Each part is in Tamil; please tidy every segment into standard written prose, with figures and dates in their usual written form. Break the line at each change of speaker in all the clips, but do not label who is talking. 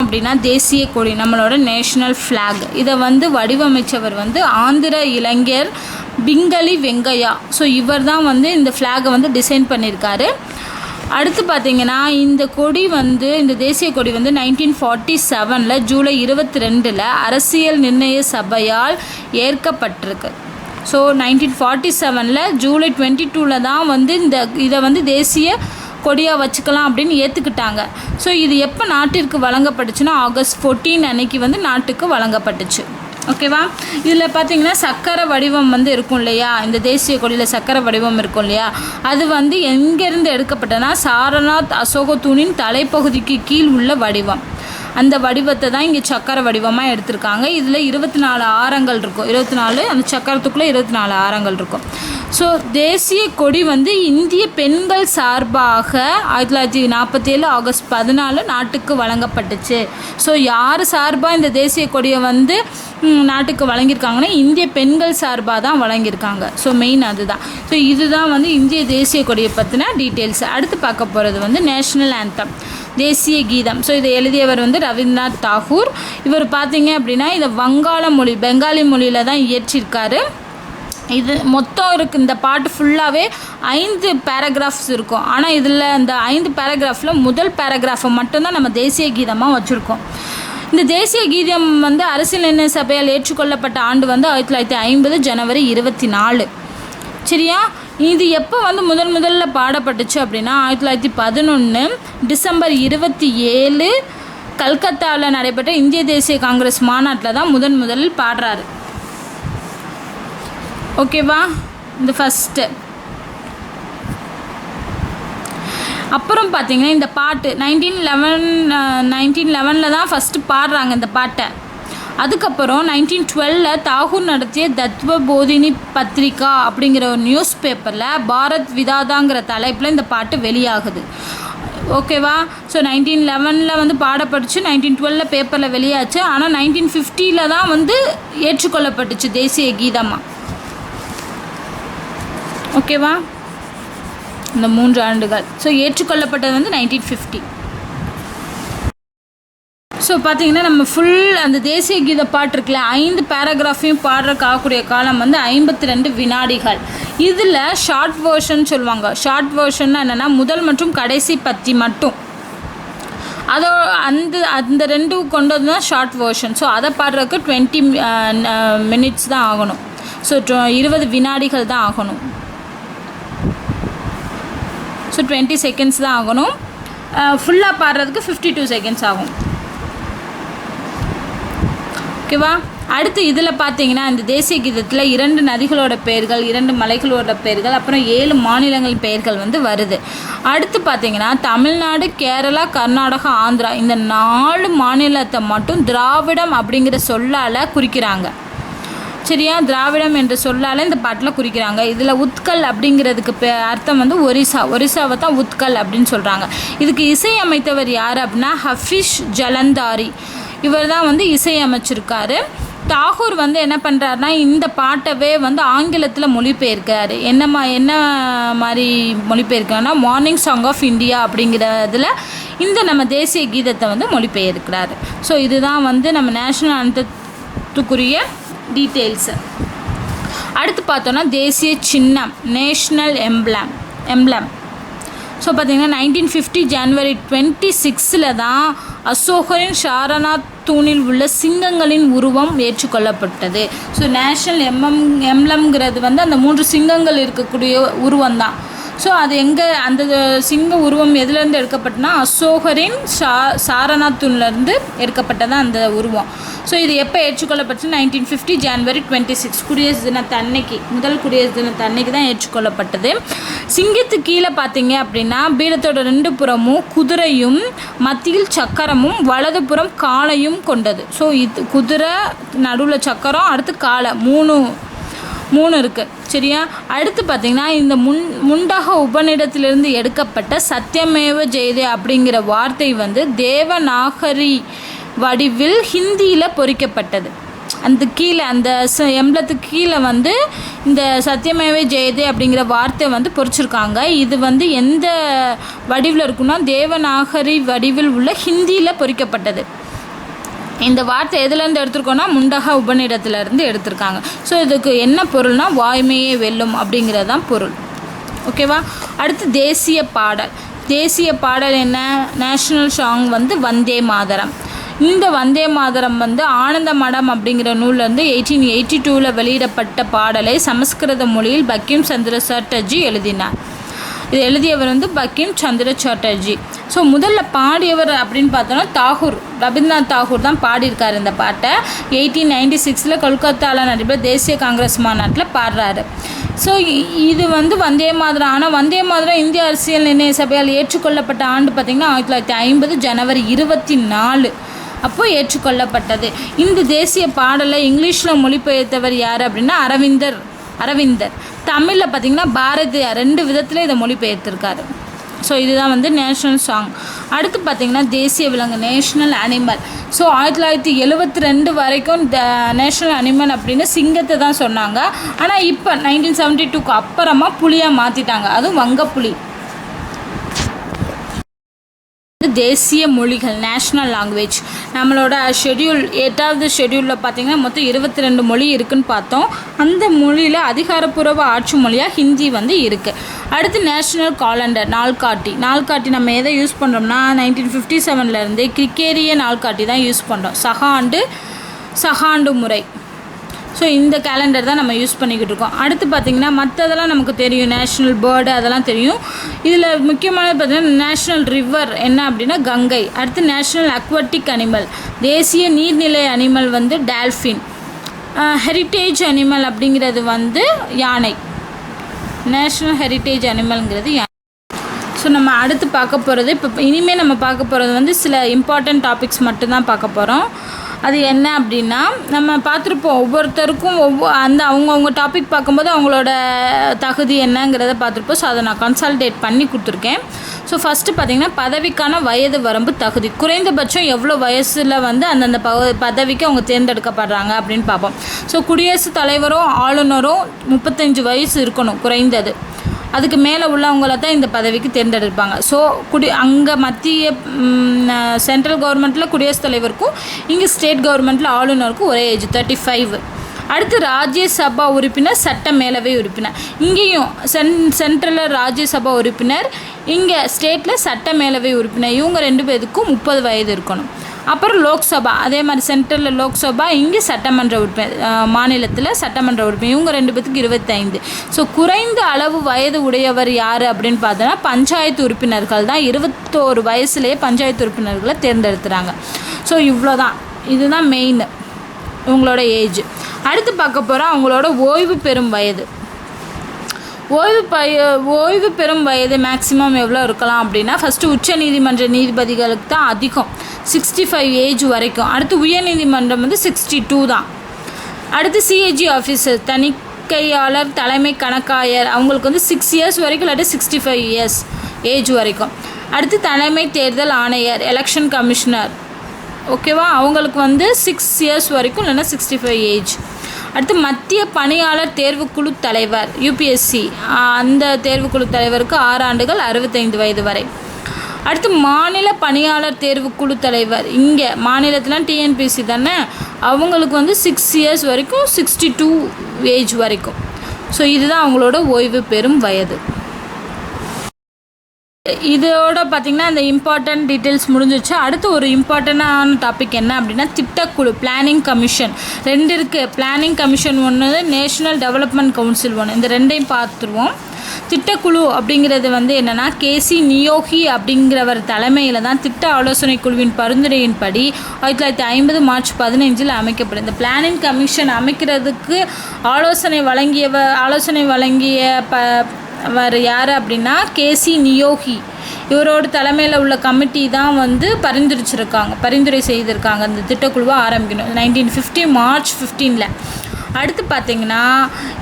அப்படின்னா தேசிய கொடி, நம்மளோட நேஷ்னல் ஃப்ளாக். இதை வந்து வடிவமைச்சவர் வந்து ஆந்திர இளைஞர் பிங்களி வெங்கையா. ஸோ இவர் தான் வந்து இந்த ஃப்ளாகை வந்து டிசைன் பண்ணியிருக்காரு. அடுத்து பார்த்திங்கன்னா இந்த கொடி வந்து, இந்த தேசிய கொடி வந்து 1947 ஜூலை 22 அரசியல் நிர்ணய சபையால் ஏற்கப்பட்டிருக்கு. ஸோ 1947 ஜூலை 22 தான் வந்து இதை வந்து தேசிய கொடியாக வச்சுக்கலாம் அப்படின்னு ஏற்றுக்கிட்டாங்க. ஸோ இது எப்போ நாட்டிற்கு வழங்கப்பட்டுச்சுன்னா ஆகஸ்ட் 14 அன்னைக்கு வந்து நாட்டுக்கு வழங்கப்பட்டுச்சு. ஓகேவா? இதில் பார்த்தீங்கன்னா சக்கரை வடிவம் வந்து இருக்கும் இல்லையா, இந்த தேசிய கொடியில் சக்கரை வடிவம் இருக்கும் இல்லையா, அது வந்து எங்கேருந்து எடுக்கப்பட்டனா சாரநாத் அசோக தூணின் தலைப்பகுதிக்கு கீழ் உள்ள வடிவம். அந்த வடிவத்தை தான் இங்கே சக்கரை வடிவமாக எடுத்திருக்காங்க. இதில் 24 ஆரங்கள் இருக்கும். 24, அந்த சக்கரத்துக்குள்ளே 24 ஆரங்கள் இருக்கும். ஸோ தேசிய கொடி வந்து இந்திய பெண்கள் சார்பாக 1947 ஆகஸ்ட் 14 நாட்டுக்கு வழங்கப்பட்டுச்சு. ஸோ யார் சார்பாக இந்த தேசிய கொடியை வந்து நாட்டுக்கு வழங்கியிருக்காங்கன்னா இந்திய பெண்கள் சார்பாக தான் வழங்கியிருக்காங்க. ஸோ மெயின் அதுதான். ஸோ இதுதான் வந்து இந்திய தேசிய கொடியை பற்றின டீட்டெயில்ஸ். அடுத்து பார்க்க போகிறது வந்து நேஷ்னல் ஆந்தம், தேசிய கீதம். ஸோ இதை எழுதியவர் வந்து ரவீந்திரநாத் தாகூர். இவர் பார்த்தீங்க அப்படின்னா இதை பெங்காலி மொழியில் தான் இயற்றியிருக்காரு. இது மொத்தம் இருக்குது. இந்த பாட்டு ஃபுல்லாகவே 5 பேராகிராஃப்ஸ் இருக்கும். ஆனால் இதில் இந்த 5 பேராகிராஃபில் முதல் பேராகிராஃபை மட்டும்தான் நம்ம தேசிய கீதமாக வச்சுருக்கோம். இந்த தேசிய கீதம் வந்து அரசியல் நிர்ணய சபையால் ஏற்றுக்கொள்ளப்பட்ட ஆண்டு வந்து 1950 ஜனவரி 24. சரியா? இது எப்போ வந்து முதல்ல பாடப்பட்டுச்சு அப்படின்னா 1911 டிசம்பர் 27 கல்கத்தாவில் நடைபெற்ற இந்திய தேசிய காங்கிரஸ் மாநாட்டில் தான் முதலில் பாடுறாரு. ஓகேவா? இந்த ஃபஸ்ட்டு. அப்புறம் பார்த்தீங்கன்னா இந்த பாட்டு 1911 தான் ஃபஸ்ட்டு பாடுறாங்க இந்த பாட்டை. அதுக்கப்புறம் 1912 தாகூர் நடத்திய தத்வ போதினி பத்திரிகா அப்படிங்கிற ஒரு நியூஸ் பேப்பரில் பாரத் விதாதாங்கிற தலைப்பில் இந்த பாட்டு வெளியாகுது. ஓகேவா? ஸோ 1911 வந்து பாடப்பட்டுச்சு, 1912 பேப்பரில் வெளியாச்சு. ஆனால் 1950 தான் வந்து ஏற்றுக்கொள்ளப்பட்டுச்சு தேசிய கீதமாக. ஓகேவா? இந்த 3 ஆண்டுகள். ஸோ ஏற்றுக்கொள்ளப்பட்டது வந்து 1950. ஸோ பார்த்தீங்கன்னா நம்ம ஃபுல் அந்த தேசிய கீத பாட்டு இருக்குல்ல 5 பேராகிராஃபையும் பாடுறக்கு ஆகக்கூடிய காலம் வந்து 52 வினாடிகள். இதில் ஷார்ட் வேர்ஷன் சொல்லுவாங்க. ஷார்ட் வேர்ஷன்னா என்னென்னா முதல் மற்றும் கடைசி பத்தி மட்டும், அதோ அந்த 2 கொண்டு வந்து தான் ஷார்ட் வேர்ஷன். ஸோ அதை பாடுறதுக்கு 20 மினிட்ஸ் தான் ஆகணும். ஸோ 20 வினாடிகள் தான் ஆகணும். ஸோ 20 செகண்ட்ஸ் தான் ஆகணும். ஃபுல்லாக பாடுறதுக்கு 52 செகண்ட்ஸ் ஆகும். ஓகேவா? அடுத்து இதில் பார்த்தீங்கன்னா இந்த தேசிய கீதத்தில் 2 நதிகளோட பெயர்கள், 2 மலைகளோட பெயர்கள், அப்புறம் 7 மாநிலங்களின் பெயர்கள் வந்து வருது. அடுத்து பார்த்தீங்கன்னா தமிழ்நாடு, கேரளா, கர்நாடகா, ஆந்திரா இந்த 4 மாநிலத்தை மட்டும் திராவிடம் அப்படிங்கிற சொல்லால் குறிக்கிறாங்க. சரியா? திராவிடம் என்ற சொல்லால் இந்த பாட்டில் குறிக்கிறாங்க. இதில் உத்கல் அப்படிங்கிறதுக்கு அர்த்தம் வந்து ஒரிசாவை தான் உத்கல் அப்படின்னு சொல்கிறாங்க. இதுக்கு இசை அமைத்தவர் யார் அப்படின்னா ஹஃபீஸ் ஜலந்தாரி. இவர் தான் வந்து இசை அமைச்சிருக்காரு. தாகூர் வந்து என்ன பண்ணுறாருனா இந்த பாட்டவே வந்து ஆங்கிலத்தில் மொழிபெயர்க்கிறாரு. என்ன மாதிரி மொழிபெயர்க்கிறாருன்னா மார்னிங் சாங் ஆஃப் இந்தியா அப்படிங்கிறதுல இந்த நம்ம தேசிய கீதத்தை வந்து மொழிபெயர்க்கிறாரு. ஸோ இதுதான் வந்து நம்ம நேஷ்னல் அந்தத்துக்குரிய டீட்டெயில்ஸு. அடுத்து பார்த்தோன்னா தேசிய சின்னம், நேஷ்னல் எம்ப்ளம். ஸோ பார்த்திங்கன்னா 1950 ஜனவரி 26 தான் அசோகரின் சாரநாத் தூணில் உள்ள சிங்கங்களின் உருவம் ஏற்றுக்கொள்ளப்பட்டது. ஸோ நேஷ்னல் எம்ப்ளம்ங்கிறது வந்து அந்த 3 சிங்கங்கள் இருக்கக்கூடிய உருவம் தான். ஸோ அது எங்கே அந்த சிங்க உருவம் எதுலேருந்து எடுக்கப்பட்டனா அசோகரின் சாரநாத் தூண்லேருந்து எடுக்கப்பட்டதான் அந்த உருவம். ஸோ இது எப்போ ஏற்றுக்கொள்ளப்பட்டுச்சு 1950 ஜனவரி 26 குடியரசு தினத்தன்னைக்கு, முதல் குடியரசு தினத்தன்னைக்கு தான் ஏற்றுக்கொள்ளப்பட்டது. சிங்கத்துக்கு கீழே பார்த்தீங்க அப்படின்னா பீடத்தோட 2 புறமும் குதிரையும் மத்தியில் சக்கரமும் வலதுபுறம் காளையும் கொண்டது. ஸோ இது குதிரை, நடுவில் சக்கரம், அடுத்து காளை, 3 இருக்குது. சரியா? அடுத்து பார்த்திங்கன்னா இந்த முண்டக உபநிடத்திலிருந்து எடுக்கப்பட்ட சத்தியமேவ ஜெயதே அப்படிங்கிற வார்த்தை வந்து தேவநாகரி வடிவில் ஹிந்தியில் பொறிக்கப்பட்டது. அந்த கீழே அந்த எம்பளத்துக்கு கீழே வந்து இந்த சத்தியமேவ ஜெயதே அப்படிங்கிற வார்த்தை வந்து பொறிச்சிருக்காங்க. இது வந்து எந்த வடிவில் இருக்குன்னா தேவநாகரி வடிவில் உள்ள ஹிந்தியில் பொறிக்கப்பட்டது. இந்த வார்த்தை எதுலேருந்து எடுத்திருக்கோன்னா முண்டக உபநிடத்துலேருந்து எடுத்திருக்காங்க. ஸோ இதுக்கு என்ன பொருள்னா வாய்மையே வெல்லும் அப்படிங்கிறது தான் பொருள். ஓகேவா. அடுத்து தேசிய பாடல். தேசிய பாடல் என்ன? நேஷ்னல் சாங் வந்து வந்தே மாதரம். இந்த வந்தே மாதரம் வந்து ஆனந்த மடம் அப்படிங்கிற நூல்லேருந்து 1882 வெளியிடப்பட்ட பாடலை சமஸ்கிருத மொழியில் பங்கிம் சந்திர சாட்டர்ஜி எழுதினார். இது எழுதியவர் வந்து பங்கிம் சந்திர சாட்டர்ஜி. ஸோ முதல்ல பாடியவர் அப்படின்னு பார்த்தோன்னா தாகூர், ரவீந்திரநாத் தாகூர் தான் பாடியிருக்கார் இந்த பாட்டை. 1896 கொல்கத்தாவில் நடைபெற்ற தேசிய காங்கிரஸ் மாநாட்டில் பாடுறாரு. ஸோ இது வந்து வந்தே மாதரம். ஆனால் வந்தே மாதரம் இந்திய அரசியல் நிர்ணய சபையால் ஏற்றுக்கொள்ளப்பட்ட ஆண்டு பார்த்திங்கன்னா 1950 ஜனவரி 24 அப்போது ஏற்றுக்கொள்ளப்பட்டது. இந்த தேசிய பாடலை இங்கிலீஷில் மொழிபெயர்த்தவர் யார் அப்படின்னா அரவிந்தர். தமிழில் பார்த்திங்கன்னா பாரதியார் 2 விதத்தில் இதை மொழிபெயர்த்திருக்காரு. ஸோ இதுதான் வந்து நேஷ்னல் சாங். அடுத்து பார்த்திங்கன்னா தேசிய விலங்கு நேஷ்னல் அனிமல். ஸோ 1972 வரைக்கும் நேஷ்னல் அனிமல் அப்படின்னு சிங்கத்தை தான் சொன்னாங்க. ஆனால் இப்போ 1972க்கு அப்புறமா புலியாக மாற்றிட்டாங்க, அதுவும் வங்கப்புலி. தேசிய மொழிகள் நேஷ்னல் லாங்குவேஜ். நம்மளோட ஷெட்யூல் 8வது ஷெட்யூலில் பார்த்திங்கன்னா மொத்தம் 22 மொழி இருக்குதுன்னு பார்த்தோம். அந்த மொழியில் அதிகாரப்பூர்வ ஆட்சி மொழியாக ஹிந்தி வந்து இருக்குது. அடுத்து நேஷ்னல் காலண்டர் நாள்காட்டி நம்ம எதை யூஸ் பண்ணுறோம்னா 1957 கிரிக்கேரிய நாள்காட்டி தான் யூஸ் பண்ணுறோம். சகாண்டு முறை. ஸோ இந்த கேலண்டர் தான் நம்ம யூஸ் பண்ணிக்கிட்டு இருக்கோம். அடுத்து பார்த்திங்கன்னா மற்றதெல்லாம் நமக்கு தெரியும், நேஷ்னல் பேர்டு அதெல்லாம் தெரியும். இதில் முக்கியமானது பார்த்திங்கன்னா நேஷ்னல் ரிவர் என்ன அப்படின்னா கங்கை. அடுத்து நேஷ்னல் அக்வாட்டிக் அனிமல், தேசிய நீர்நிலை அனிமல் வந்து டால்ஃபின். ஹெரிட்டேஜ் அனிமல் அப்படிங்கிறது வந்து யானை. நேஷ்னல் ஹெரிட்டேஜ் அனிமல்ங்கிறது யானை. ஸோ நம்ம அடுத்து பார்க்க போகிறது இனிமேல் நம்ம பார்க்க போகிறது வந்து சில இம்பார்ட்டண்ட் டாபிக்ஸ் மட்டும்தான் பார்க்க போகிறோம். அது என்ன அப்படின்னா நம்ம பார்த்துருப்போம் ஒவ்வொருத்தருக்கும் அவங்கவுங்க டாபிக் பார்க்கும்போது அவங்களோட தகுதி என்னங்கிறத பார்த்துருப்போம். ஸோ அதை நான் கன்சால்டேட் பண்ணி கொடுத்துருக்கேன். ஸோ ஃபஸ்ட்டு பார்த்திங்கன்னா பதவிக்கான வயது வரம்பு தகுதி. குறைந்தபட்சம் எவ்வளோ வயசில் வந்து அந்தந்த பதவிக்கு அவங்க தேர்ந்தெடுக்கப்படுறாங்க அப்படின்னு பார்ப்போம். ஸோ குடியரசுத் தலைவரும் ஆளுநரும் 35 வயசு இருக்கணும் குறைந்தது. அதுக்கு மேலே உள்ளவங்கள தான் இந்த பதவிக்கு தேர்ந்தெடுப்பாங்க. ஸோ அங்கே மத்திய சென்ட்ரல் கவர்மெண்ட்டில் குடியரசுத் தலைவருக்கும் இங்கே ஸ்டேட் கவர்மெண்ட்டில் ஆளுநருக்கும் ஒரே ஏஜ் 35. அடுத்து ராஜ்யசபா உறுப்பினர், சட்ட மேலவை உறுப்பினர். இங்கேயும் சென்ட்ரலில் ராஜ்யசபா உறுப்பினர், இங்கே ஸ்டேட்டில் சட்ட மேலவை உறுப்பினர். இவங்க 2 பேருக்கும் 30 வயது இருக்கணும். அப்புறம் லோக்சபா அதே மாதிரி சென்ட்ரலில் லோக்சபா, இங்கே சட்டமன்ற உறுப்பினர், மாநிலத்தில் சட்டமன்ற உறுப்பினர். இவங்க 2 பேருக்கு 25. ஸோ குறைந்த அளவு வயது உடையவர் யார் அப்படின்னு பார்த்தோன்னா பஞ்சாயத்து உறுப்பினர்கள் தான். 21 வயசுலேயே பஞ்சாயத்து உறுப்பினர்களை தேர்ந்தெடுத்துகிறாங்க. ஸோ இவ்வளோதான், இதுதான் மெயின் இவங்களோட ஏஜ். அடுத்து பார்க்க போகிறோம் அவங்களோட ஓய்வு பெறும் வயது. ஓய்வு பெறும் வயது மேக்ஸிமம் எவ்வளோ இருக்கலாம் அப்படின்னா ஃபஸ்ட்டு உச்ச நீதிமன்ற நீதிபதிகளுக்கு தான் அதிகம், 65 ஏஜ் வரைக்கும். அடுத்து உயர்நீதிமன்றம் வந்து 62 தான். அடுத்து சிஏஜி ஆஃபீஸர், தணிக்கையாளர், தலைமை கணக்காயர், அவங்களுக்கு வந்து 6 இயர்ஸ் வரைக்கும் இல்லாட்டி 65 இயர்ஸ் ஏஜ் வரைக்கும். அடுத்து தலைமை தேர்தல் ஆணையர், எலெக்ஷன் கமிஷனர், ஓகேவா, அவங்களுக்கு வந்து 6 இயர்ஸ் வரைக்கும் இல்லைன்னா 65 ஏஜ். அடுத்து மத்திய பணியாளர் தேர்வுக்குழு தலைவர், யூபிஎஸ்சி, அந்த தேர்வுக்குழு தலைவருக்கு 6 ஆண்டுகள் 65 வயது வரை. அடுத்து மாநில பணியாளர் தேர்வுக்குழு தலைவர், இங்கே மாநிலத்தில் டிஎன்பிசி தானே, அவங்களுக்கு வந்து 6 இயர்ஸ் வரைக்கும் 62 ஏஜ் வரைக்கும். ஸோ இதுதான் அவங்களோட ஓய்வு பெறும் வயது. இதோட பார்த்திங்கன்னா இந்த இம்பார்ட்டன்ட் டீட்டெயில்ஸ் முடிஞ்சிச்சு. அடுத்து ஒரு இம்பார்ட்டண்டான டாபிக் என்ன அப்படின்னா திட்டக்குழு, பிளானிங் கமிஷன் 2 இருக்குது. பிளானிங் கமிஷன் ஒன்று, நேஷ்னல் டெவலப்மெண்ட் கவுன்சில் ஒன்று. இந்த 2ஐயும் பார்த்துருவோம். திட்டக்குழு அப்படிங்கிறது வந்து என்னென்னா கேசி நியோகி அப்படிங்கிறவர் தலைமையில் தான் திட்ட ஆலோசனை குழுவின் பரிந்துரையின்படி 1950 மார்ச் 15 அமைக்கப்படும். இந்த பிளானிங் கமிஷன் அமைக்கிறதுக்கு ஆலோசனை வழங்கியவர் யார் அப்படின்னா கேசி நியோகி. இவரோட தலைமையில் உள்ள கமிட்டி தான் வந்து பரிந்துரை செய்திருக்காங்க இந்த திட்டக்குழுவை ஆரம்பிக்கணும் 1950 மார்ச் 15. அடுத்து பார்த்திங்கன்னா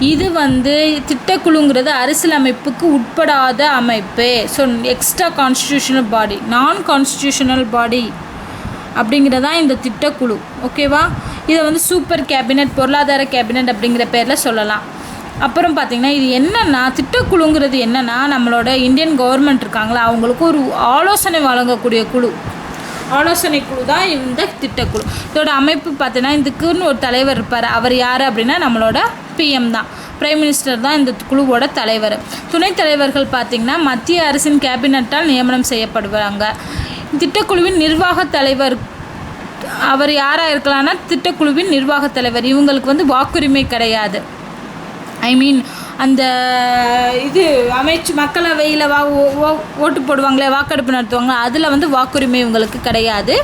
இது வந்து திட்டக்குழுங்கிறது அரசியலமைப்புக்கு உட்படாத அமைப்பு. ஸோ எக்ஸ்ட்ரா கான்ஸ்டியூஷனல் பாடி, நான் கான்ஸ்டியூஷனல் பாடி அப்படிங்கிறதான் இந்த திட்டக்குழு. ஓகேவா, இதை வந்து சூப்பர் கேபினட், பொருளாதார கேபினட் அப்படிங்கிற பேரில் சொல்லலாம். அப்புறம் பார்த்திங்கன்னா இது என்னென்னா திட்டக்குழுங்கிறது என்னென்னா நம்மளோட இந்தியன் கவர்மெண்ட் இருக்காங்களா அவங்களுக்கு ஒரு ஆலோசனை வழங்கக்கூடிய குழு. ஆலோசனை குழு தான் இந்த திட்டக்குழு. இதோட அமைப்பு பார்த்தீங்கன்னா இதுக்குன்னு ஒரு தலைவர் இருப்பார். அவர் யார் அப்படின்னா நம்மளோட பிஎம் தான், பிரைம் மினிஸ்டர் தான் இந்த குழுவோட தலைவர். துணைத் தலைவர்கள் பார்த்திங்கன்னா மத்திய அரசின் கேபினட்டால் நியமனம் செய்யப்படுவாங்க. திட்டக்குழுவின் நிர்வாக தலைவர் அவர் யாராக இருக்கலாம்னா திட்டக்குழுவின் நிர்வாக தலைவர். இவங்களுக்கு வந்து வாக்குரிமை கிடையாது. அந்த இது மக்களவையில் ஓட்டு போடுவாங்களே, வாக்கெடுப்பு நடத்துவாங்க, அதில் வந்து வாக்குரிமை இவங்களுக்கு கிடையாது.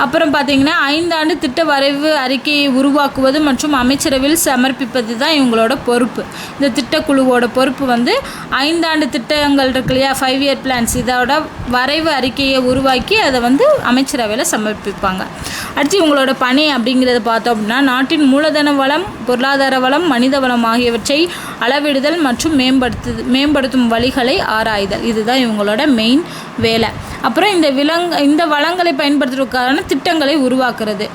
அப்புறம் பார்த்திங்கன்னா 5 ஆண்டு திட்ட வரைவு அறிக்கையை உருவாக்குவது மற்றும் அமைச்சரவையில் சமர்ப்பிப்பது தான் இவங்களோட பொறுப்பு. இந்த திட்டக்குழுவோட பொறுப்பு வந்து 5 ஆண்டு திட்டங்கள் இருக்கு இல்லையா, 5 இயர் பிளான்ஸ், இதோட வரைவு அறிக்கையை உருவாக்கி அதை வந்து அமைச்சரவையில் சமர்ப்பிப்பாங்க. அடுத்து இவங்களோட பணி அப்படிங்கிறத பார்த்தோம் அப்படின்னா நாட்டின் மூலதன வளம், பொருளாதார வளம், மனித வளம் ஆகியவற்றை அளவிடுதல் மற்றும் மேம்படுத்தும் வழிகளை ஆராய்தல். இதுதான் இவங்களோட மெயின் வேலை. அப்புறம் இந்த வளங்களை பயன்படுத்துவதற்கான திட்டங்களை உருவாக்குறது.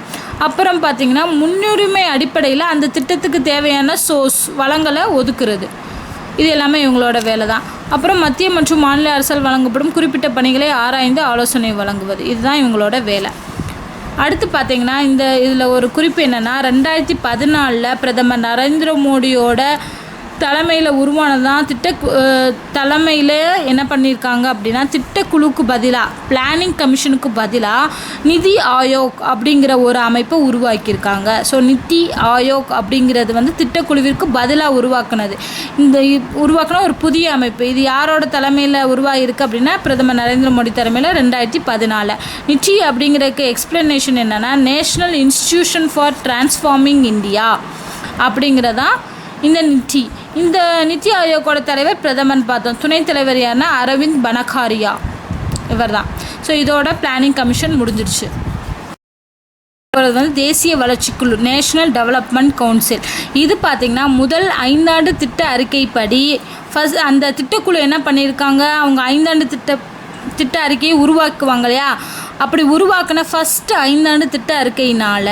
அப்புறம் பார்த்திங்கன்னா முன்னுரிமை அடிப்படையில் அந்த திட்டத்துக்கு தேவையான வளங்களை ஒதுக்குறது. இது எல்லாமே இவங்களோட வேலை தான். அப்புறம் மத்திய மற்றும் மாநில அரசால் வழங்கப்படும் குறிப்பிட்ட பணிகளை ஆராய்ந்து ஆலோசனை வழங்குவது. இதுதான் இவங்களோட வேலை. அடுத்து பார்த்திங்கன்னா இதில் ஒரு குறிப்பு என்னென்னா 2014 பிரதமர் நரேந்திர மோடியோட தலைமையில் உருவானதான் தலைமையில் என்ன பண்ணியிருக்காங்க அப்படின்னா திட்டக்குழுக்கு பதிலாக பிளானிங் கமிஷனுக்கு பதிலாக நிதி ஆயோக் அப்படிங்கிற ஒரு அமைப்பை உருவாக்கியிருக்காங்க. ஸோ நிதி ஆயோக் அப்படிங்கிறது வந்து திட்டக்குழுவிற்கு பதிலாக உருவாக்குனது. உருவாக்கின ஒரு புதிய அமைப்பு. இது யாரோட தலைமையில் உருவாகிருக்கு அப்படின்னா பிரதமர் நரேந்திர மோடி தலைமையில் 2014. நிதி அப்படிங்கிறதுக்கு எக்ஸ்பிளனேஷன் என்னென்னா national institution for transforming India அப்படிங்கிறதான் இந்த நிதி ஆயோக்கோட தலைவர் பிரதமர் பார்த்தோம். துணைத் தலைவர் யாருன்னா அரவிந்த் பனகாரியா, இவர் தான். ஸோ இதோட பிளானிங் கமிஷன் முடிஞ்சிடுச்சு. வந்து தேசிய வளர்ச்சிக்குழு, நேஷ்னல் டெவலப்மெண்ட் கவுன்சில். இது பார்த்திங்கன்னா முதல் 5 ஆண்டு திட்ட அறிக்கைப்படி அந்த திட்டக்குழு என்ன பண்ணியிருக்காங்க, அவங்க 5 ஆண்டு திட்ட அறிக்கையை உருவாக்குவாங்க இல்லையா, அப்படி உருவாக்கின ஃபஸ்ட்டு 5 ஆண்டு திட்ட அறிக்கையினால்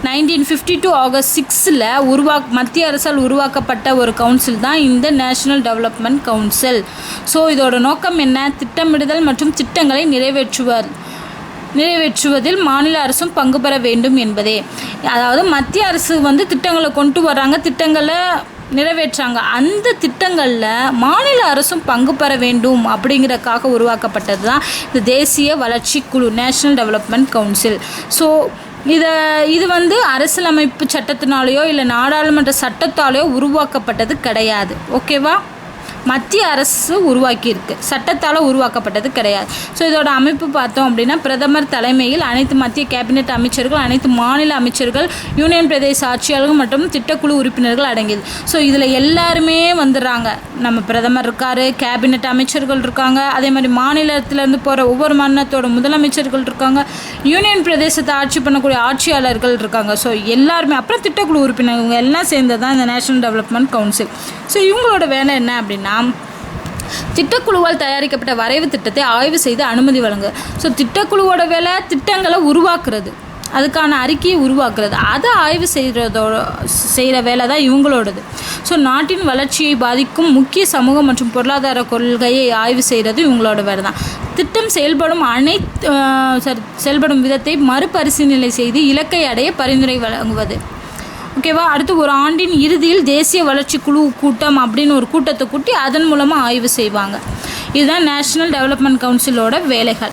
1952 ஆகஸ்ட் 6 மத்திய அரசால் உருவாக்கப்பட்ட ஒரு கவுன்சில் தான் இந்த நேஷ்னல் டெவலப்மெண்ட் கவுன்சில். ஸோ இதோட நோக்கம் என்ன, திட்டமிடுதல் மற்றும் திட்டங்களை நிறைவேற்றுவதில் மாநில அரசும் பங்கு பெற வேண்டும் என்பதே. அதாவது மத்திய அரசு வந்து திட்டங்களை கொண்டு வர்றாங்க, திட்டங்களை நிறைவேற்றாங்க, அந்த திட்டங்களில் மாநில அரசும் பங்கு பெற வேண்டும் அப்படிங்கிறதுக்காக உருவாக்கப்பட்டது தான் இந்த தேசிய வளர்ச்சி குழு, நேஷ்னல் டெவலப்மெண்ட் கவுன்சில். ஸோ இது வந்து அரசியலமைப்பு சட்டத்தினாலேயோ இல்லை நாடாளுமன்ற சட்டத்தாலேயோ உருவாக்கப்பட்டது கிடையாது. ஓகேவா, மத்திய அரசு உருவாக்கியிருக்கு, சட்டத்தால் உருவாக்கப்பட்டது கிடையாது. ஸோ இதோட அமைப்பு பார்த்தோம் அப்படின்னா பிரதமர் தலைமையில் அனைத்து மத்திய கேபினெட் அமைச்சர்கள், அனைத்து மாநில அமைச்சர்கள், யூனியன் பிரதேச ஆட்சியாளர்கள் மற்றும் திட்டக்குழு உறுப்பினர்கள் அடங்கியது. ஸோ இதில் எல்லாருமே வந்துடுறாங்க. நம்ம பிரதமர் இருக்கார், கேபினெட் அமைச்சர்கள் இருக்காங்க, அதே மாதிரி மாநிலத்திலேருந்து போகிற ஒவ்வொரு மாநிலத்தோட முதலமைச்சர்கள் இருக்காங்க, யூனியன் பிரதேசத்தை ஆட்சி பண்ணக்கூடிய ஆட்சியாளர்கள் இருக்காங்க. ஸோ எல்லாருமே, அப்புறம் திட்டக்குழு உறுப்பினர், இவங்க எல்லாம் சேர்ந்தது தான் இந்த நேஷனல் டெவலப்மெண்ட் கவுன்சில். ஸோ இவங்களோட வேலை என்ன அப்படின்னா திட்டக்குழுவால் தயாரிக்கப்பட்ட வரைவு திட்டத்தை ஆய்வு செய்து அனுமதி வழங்கு. ஸோ திட்டக்குழுவோட வேலை திட்டங்களை உருவாக்குறது, அதுக்கான அறிக்கையை உருவாக்குறது, அதை ஆய்வு செய்கிற வேலை தான் இவங்களோடது. ஸோ நாட்டின் வளர்ச்சியை பாதிக்கும் முக்கிய சமூக மற்றும் பொருளாதார கொள்கையை ஆய்வு செய்கிறது இவங்களோட வேலை தான். திட்டம் செயல்படும் விதத்தை மறுபரிசீலனை செய்து இலக்கை அடைய பரிந்துரை வழங்குவது. ஓகேவா, அடுத்து ஒரு ஆண்டின் இறுதியில் தேசிய வளர்ச்சி குழு கூட்டம் அப்படின்னு ஒரு கூட்டத்தை கூட்டி அதன் மூலமாக ஆய்வு செய்வாங்க. இதுதான் நேஷ்னல் டெவலப்மெண்ட் கவுன்சிலோட வேலைகள்.